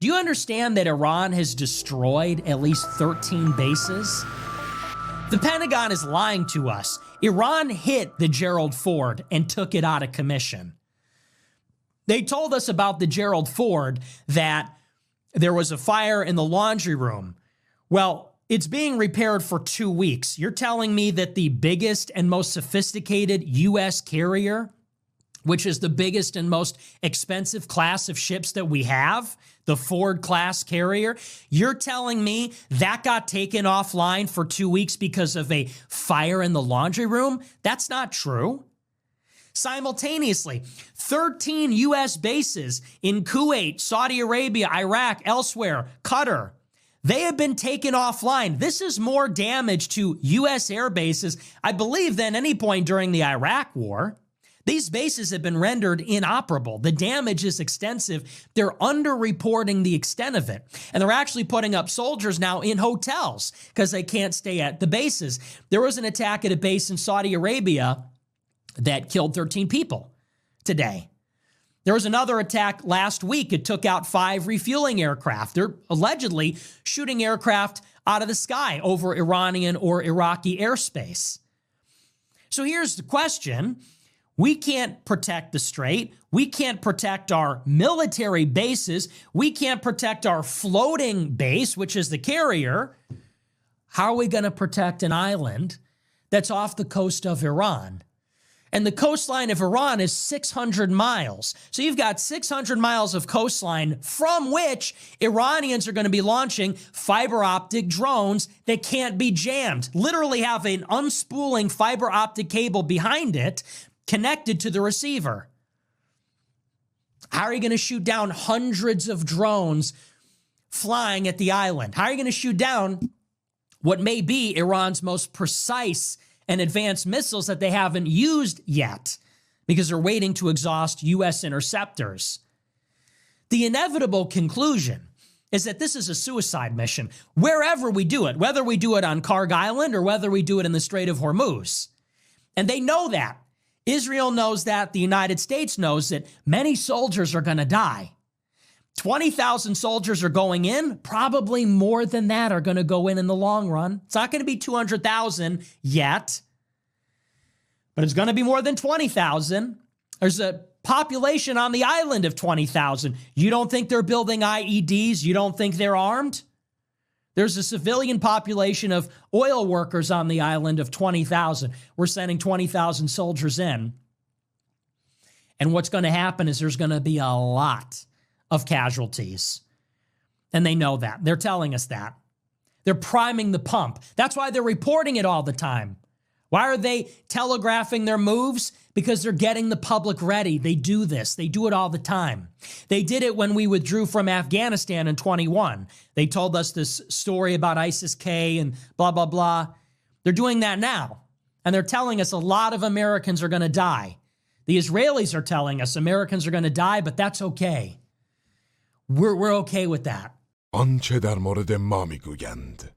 Do you understand that Iran has destroyed at least 13 bases? The Pentagon is lying to us. Iran hit the Gerald Ford and took it out of commission. They told us about the Gerald Ford that there was a fire in the laundry room. Well, it's being repaired for 2 weeks. You're telling me that the biggest and most sophisticated U.S. carrier, which is the biggest and most expensive class of ships that we have, the Ford class carrier, you're telling me that got taken offline for 2 weeks because of a fire in the laundry room? That's not true. Simultaneously, 13 U.S. bases in Kuwait, Saudi Arabia, Iraq, elsewhere, Qatar, they have been taken offline. This is more damage to U.S. air bases, I believe, than any point during the Iraq War. These bases have been rendered inoperable. The damage is extensive. They're underreporting the extent of it. And they're actually putting up soldiers now in hotels because they can't stay at the bases. There was an attack at a base in Saudi Arabia that killed 13 people today. There was another attack last week. It took out 5 refueling aircraft. They're allegedly shooting aircraft out of the sky over Iranian or Iraqi airspace. So here's the question. We can't protect the Strait. We can't protect our military bases. We can't protect our floating base, which is the carrier. How are we going to protect an island that's off the coast of Iran? And the coastline of Iran is 600 miles. So you've got 600 miles of coastline from which Iranians are going to be launching fiber optic drones that can't be jammed. Literally have an unspooling fiber optic cable behind it connected to the receiver. How are you going to shoot down hundreds of drones flying at the island? How are you going to shoot down what may be Iran's most precise and advanced missiles that they haven't used yet because they're waiting to exhaust U.S. interceptors? The inevitable conclusion is that this is a suicide mission wherever we do it, whether we do it on Karg Island or whether we do it in the Strait of Hormuz. And they know that. Israel knows that. The United States knows that many soldiers are going to die. 20,000 soldiers are going in. Probably more than that are going to go in the long run. It's not going to be 200,000 yet, but it's going to be more than 20,000. There's a population on the island of 20,000. You don't think they're building IEDs? You don't think they're armed? There's a civilian population of oil workers on the island of 20,000. We're sending 20,000 soldiers in. And what's going to happen is there's going to be a lot of casualties. And they know that. They're telling us that. They're priming the pump. That's why they're reporting it all the time. Why are they telegraphing their moves? Because they're getting the public ready. They do this. They do it all the time. They did it when we withdrew from Afghanistan in 21. They told us this story about ISIS-K and blah, blah, blah. They're doing that now. And they're telling us a lot of Americans are going to die. The Israelis are telling us Americans are going to die, but that's okay. We're okay with that. آنچه در مورد ما میگویند